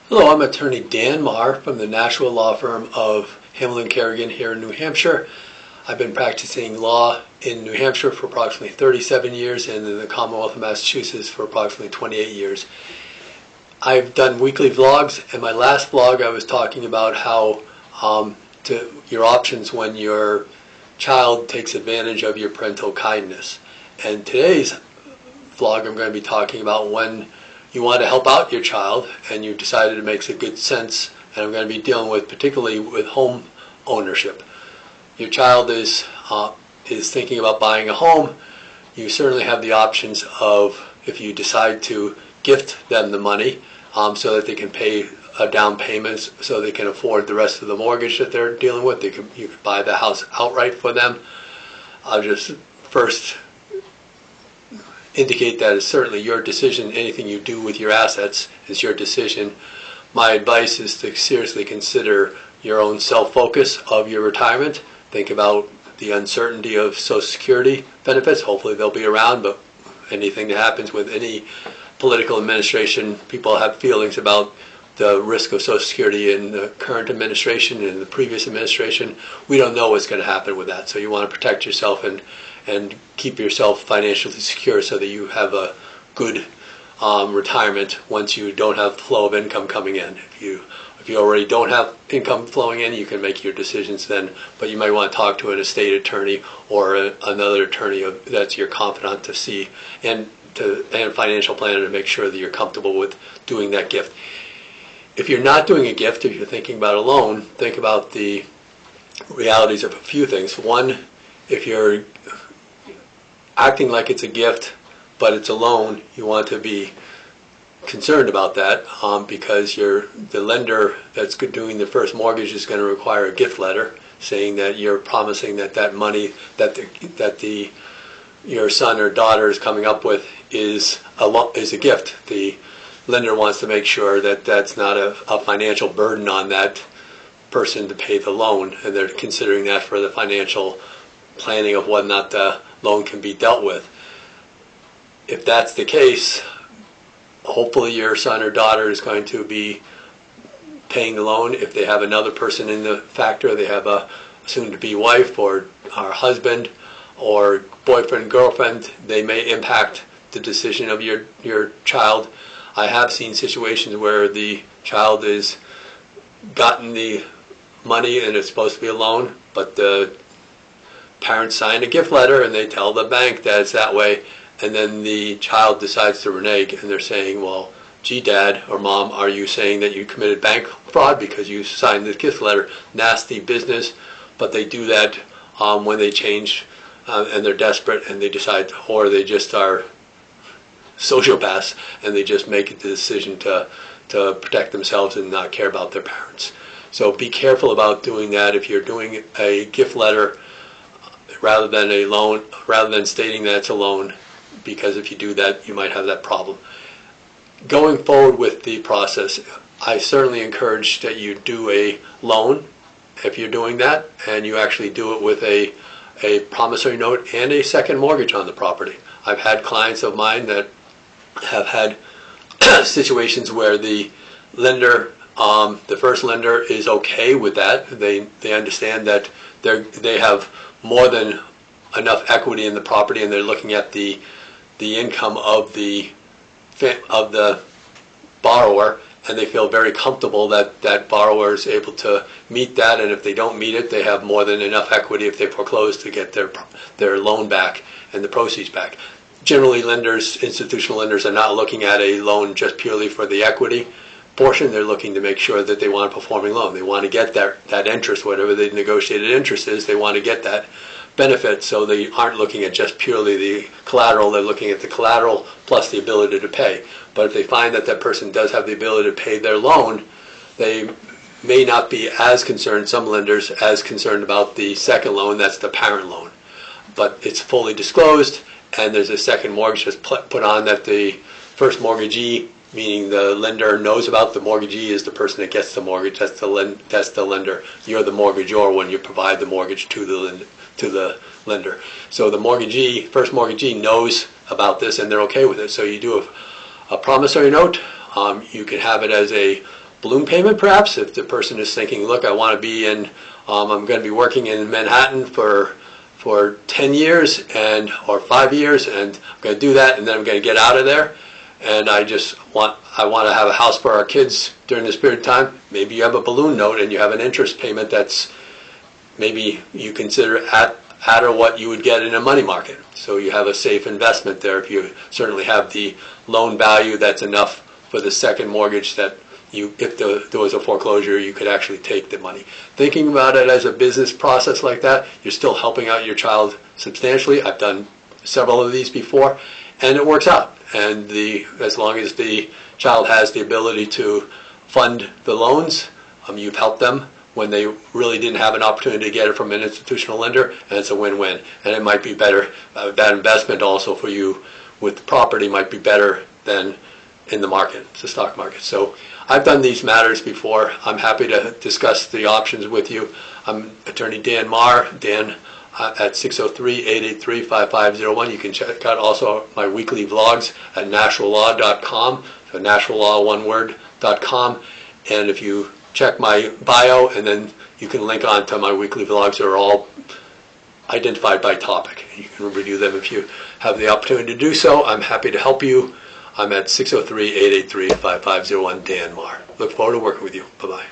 Hello, I'm attorney Dan Marr from the Nashua law firm of Hamlin Kerrigan here in New Hampshire. I've been practicing law in New Hampshire for approximately 37 years and in the Commonwealth of Massachusetts for approximately 28 years. I've done weekly vlogs. In my last vlog I was talking about how your options when your child takes advantage of your parental kindness. And today's vlog I'm going to be talking about when you want to help out your child and you decided it makes a good sense, and I'm going to be dealing with particularly with home ownership. Your child is thinking about buying a home. You certainly have the options of, if you decide to gift them the money so that they can pay a down payment so they can afford the rest of the mortgage that they're dealing with. You could buy the house outright for them. I'll just first indicate that it's certainly your decision. Anything you do with your assets is your decision. My advice is to seriously consider your own self-focus of your retirement. Think about the uncertainty of Social Security benefits. Hopefully they'll be around, but anything that happens with any political administration, people have feelings about the risk of Social Security in the current administration and the previous administration. We don't know what's going to happen with that, so you want to protect yourself and keep yourself financially secure so that you have a good retirement once you don't have flow of income coming in. If you already don't have income flowing in, you can make your decisions then, but you might want to talk to an estate attorney or another attorney that's your confidant to see, and financial planner to make sure that you're comfortable with doing that gift. If you're not doing a gift, if you're thinking about a loan, think about the realities of a few things. One, if you're acting like it's a gift but it's a loan, you want to be concerned about that because the lender that's doing the first mortgage is going to require a gift letter saying that you're promising that money that your son or daughter is coming up with is a gift. The lender wants to make sure that that's not a financial burden on that person to pay the loan, and they're considering that for the financial planning of whether or not the loan can be dealt with. If that's the case, hopefully your son or daughter is going to be paying the loan. If they have another person in the factor, they have a soon-to-be wife or husband or boyfriend, girlfriend, they may impact the decision of your child. I have seen situations where the child has gotten the money and it's supposed to be a loan, but the parents sign a gift letter and they tell the bank that it's that way, and then the child decides to renege and they're saying, well, gee, Dad or Mom, are you saying that you committed bank fraud because you signed the gift letter? Nasty business, but they do that when they change and they're desperate and they decide, or they just are sociopaths and they just make the decision to protect themselves and not care about their parents. So be careful about doing that. If you're doing a gift letter rather than a loan, rather than stating that it's a loan, because if you do that, you might have that problem. Going forward with the process, I certainly encourage that you do a loan if you're doing that, and you actually do it with a promissory note and a second mortgage on the property. I've had clients of mine that have had situations where the lender, the first lender, is okay with that. They understand that they have more than enough equity in the property, and they're looking at the income of the borrower, and they feel very comfortable that that borrower is able to meet that, and if they don't meet it, they have more than enough equity if they foreclose to get their loan back and the proceeds back. Generally, institutional lenders are not looking at a loan just purely for the equity portion. They're looking to make sure that they want a performing loan. They want to get that interest, whatever the negotiated interest is, they want to get that benefit, so they aren't looking at just purely the collateral. They're looking at the collateral plus the ability to pay. But if they find that that person does have the ability to pay their loan, they may not be as concerned, some lenders, as concerned about the second loan, that's the parent loan. But it's fully disclosed, and there's a second mortgage that's put on that the first mortgagee, meaning the lender, knows about. The mortgagee is the person that gets the mortgage. That's the lender. You're the mortgagor when you provide the mortgage to the lender. So the first mortgagee knows about this and they're okay with it. So you do a promissory note. You can have it as a balloon payment perhaps, if the person is thinking, look, I want to be in, I'm going to be working in Manhattan for 10 years or 5 years, and I'm going to do that, and then I'm going to get out of there, and I want to have a house for our kids during this period of time. Maybe you have a balloon note and you have an interest payment that's maybe you consider at or what you would get in a money market. So you have a safe investment there. If you certainly have the loan value that's enough for the second mortgage that if there was a foreclosure, you could actually take the money. Thinking about it as a business process like that, you're still helping out your child substantially. I've done several of these before, and it works out. And as long as the child has the ability to fund the loans, you've helped them when they really didn't have an opportunity to get it from an institutional lender, and it's a win-win. And it might be better, that investment also for you with the property might be better than in the market, the stock market. So I've done these matters before. I'm happy to discuss the options with you. I'm Attorney Dan Marr, Dan at 603-883-5501. You can check out also my weekly vlogs at naturalaw.com, so naturallaw.com. And if you check my bio, and then you can link on to my weekly vlogs. They're all identified by topic. You can review them if you have the opportunity to do so. I'm happy to help you. I'm at 603-883-5501, Dan Marr. Look forward to working with you. Bye-bye.